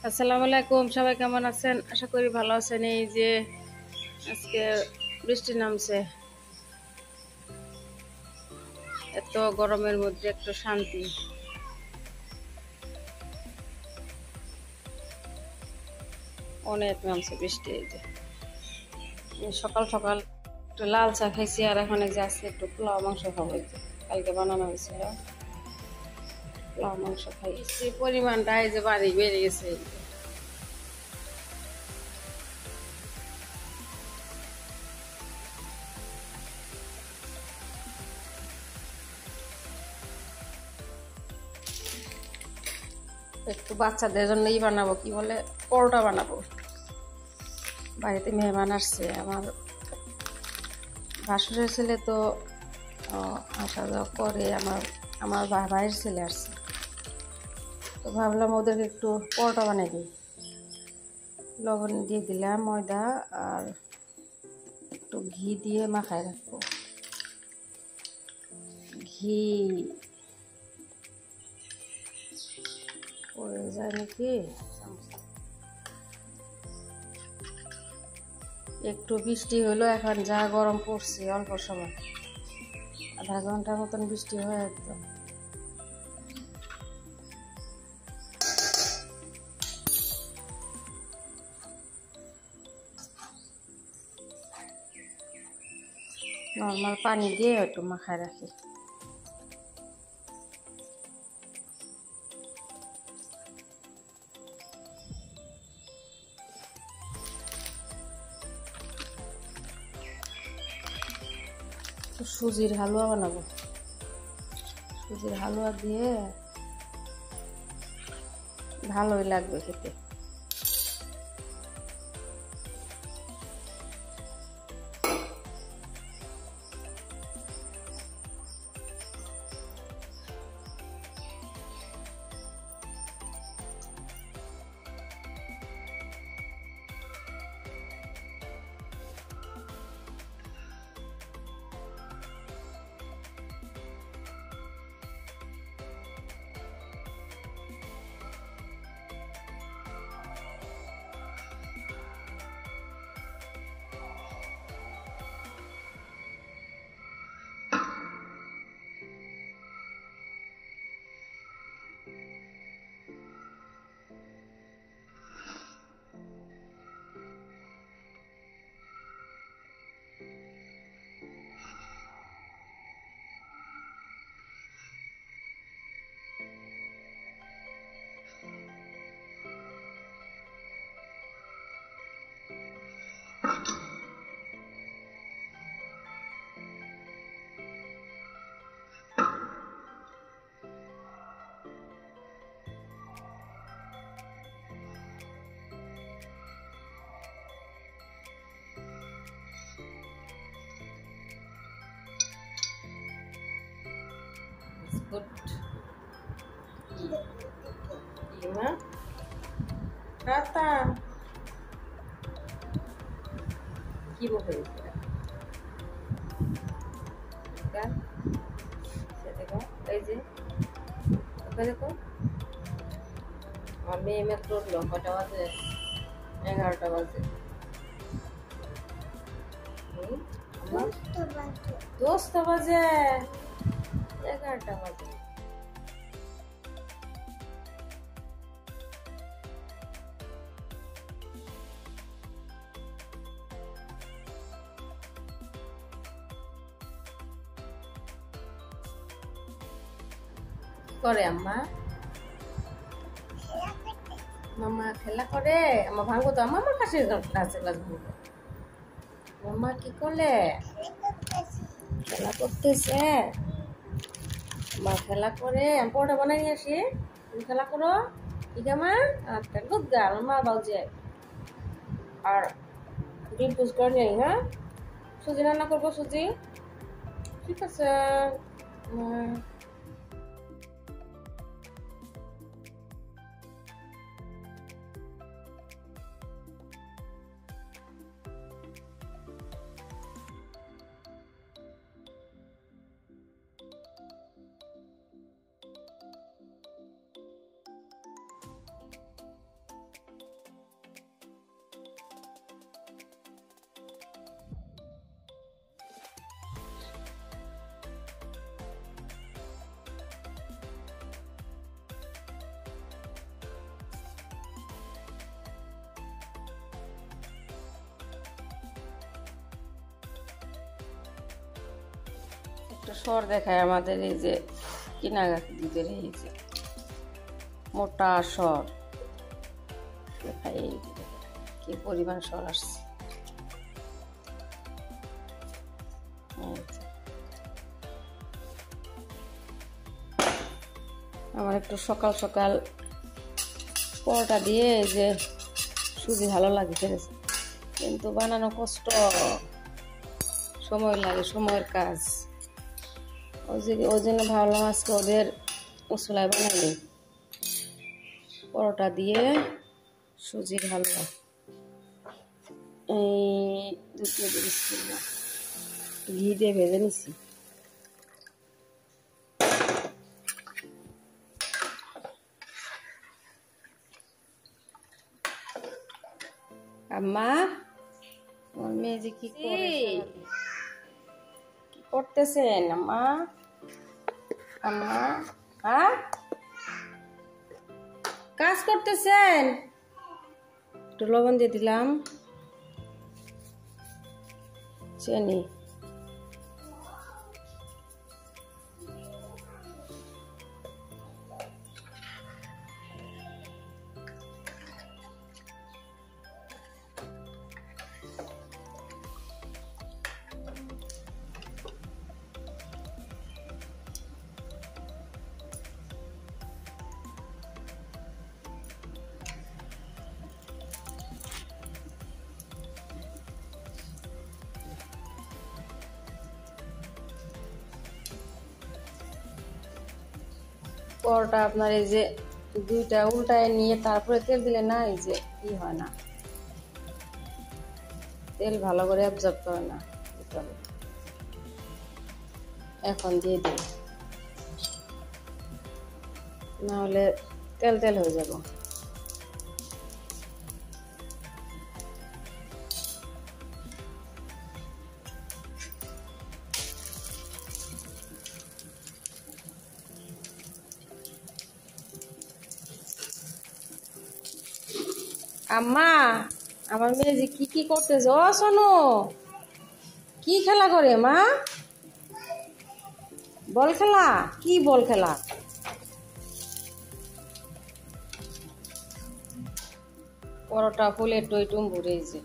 আসসালামু আলাইকুম, সবাই কেমন আছেন? আশা করি ভালো আছেন। এই যে আজকে বৃষ্টি নামছে, এত গরমের মধ্যে একটু শান্তি। অনেক নামছে বৃষ্টি। এই যে সকাল সকাল একটু লাল চা খাইছি, আর এখন এই যে আজকে একটু পোলাও মাংস খাবো। এই যে কালকে বানানো হয়েছিল পোলাও মাংস খাইছি। পরিমাণটা এই যে বেড়ে গেছে। এই যে একটু বাচ্চাদের জন্য বানাবো, কি বলে, পরোটা বানাবো। বাড়িতে মেহমান আসছে, আমার ভাসুরের ছেলে তো আসা যাওয়া করে। আমার আমার ভাইয়ের ছেলে আসছে, তো ভাবলাম ওদেরকে একটু পরোটা বানিয়ে দিই। লবণ দিয়ে দিলাম, ময়দা আর একটু ঘি দিয়ে মাখায় রাখবো। ঘি পড়ে যায় নাকি, একটু বৃষ্টি হলো, এখন যা গরম পড়ছে অল্প সময়, আধা ঘন্টার মতন বৃষ্টি হয় একদম। নর্মাল পানি দিয়ে একটু মাখায় রাখি। সুজির হালুয়া বানাবো, সুজির হালুয়া দিয়ে ভালোই লাগবে খেতে। Good. Ima, kata, কি বলতে kan? দেখো এই যে ওখানে দেখো, আমার মেয়ে মেয়ে উঠলো। কটা বাজে? 11টা বাজে। 10টা বাজে, 11টা বাজে। করে আম্মা, মামা খেলা করে। আমার ভাঙবো তো, আমার কাছে গাছে গাছ ভাঙবো। মামা কি করলে? খেলা করতেছে। মা খেলা করে, আমি পরোটা বানাই নিয়ে আসি, তুমি খেলা করো। ঠিক আমার আচ্ছা, গুড গার্ল। মা বাউজে আর ডিম পুজ করে নেই। হ্যাঁ, সুজি রান্না করবো, সুজি। ঠিক আছে। একটা সর দেখায় আমাদের এই যে দুধের এই যে মোটা সর দেখায়, এই কি পরিমাণ সর আসছে। আমার একটু সকাল সকাল পরোটা দিয়ে এই যে সুজি ভালো লাগে ফেলেছে, কিন্তু বানানো কষ্ট, সময় লাগে, সময়ের কাজ। ওই জন্য ভাবলাম আজকে ওদের উসুলায় বানাইনি, পরোটা দিয়ে সুজির হালুয়া। এই 2 কেজি ঘি দিয়ে ভেজে নিচ্ছি। আম্মা, আমার মেয়ে যে কি করতেছেন আম্মা? আম্মা, হ্যাঁ কাজ করতেছেন? একটু লবণ দিয়ে দিলাম, চিনি, পরোটা আপনার এই যে 2টা উল্টায় নিয়ে তারপরে তেল দিলে না, এই যে কি হয় না, তেল ভালো করে অ্যাবজর্ব করে না। এখন দিয়ে দিই, না হলে তেল তেল হয়ে যাব। আম্মা, আমার মেয়ে যে কি কি করতেছে, ও শোনো, কি খেলা করে মা? বল খেলা? কি বল খেলা? পরোটা ফুলে টই টুম ভরেছে।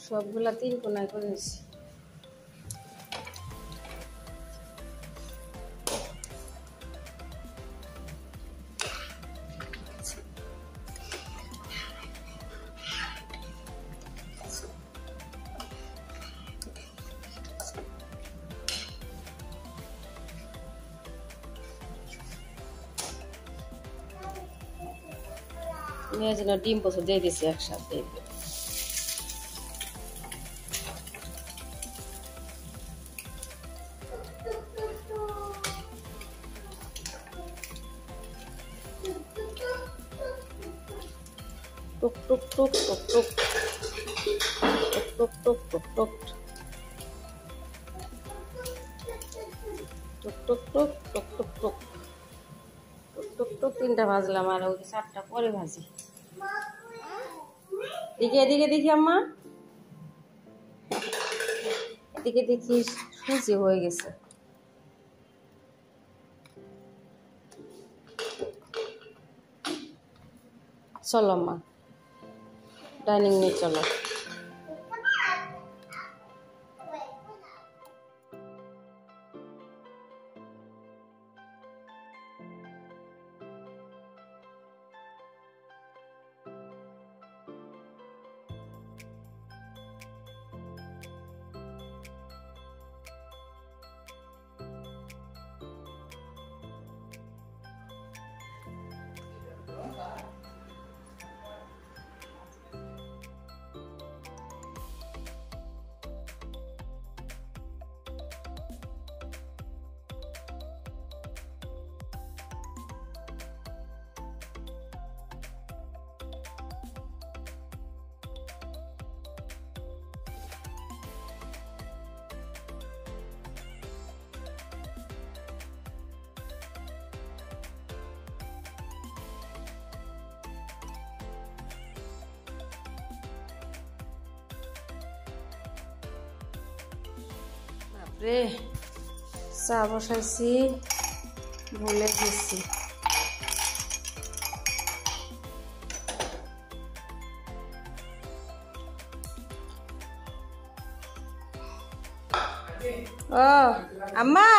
সবগুলা 3 কোনায় করে নিছি। মেয়ে যেন ডিম পছন্দ দিয়ে দিছি একসাথে। টুক টুক টুক টুক টুক টুক টুক টুক টুক টুক টুক টুক টুক টুক টুক টুক টুক 3টা ভাজলাম, আর ওই 4টা পরে ভাজি। এদিকে এদিকে দেখি আম্মা, এদিকে দেখি সুজি হয়ে গেছে। চলো আম্মা, ডাইনিং নিয়ে চলো। রে চা বসাইছি ভুলে গেছি। ও আম্মা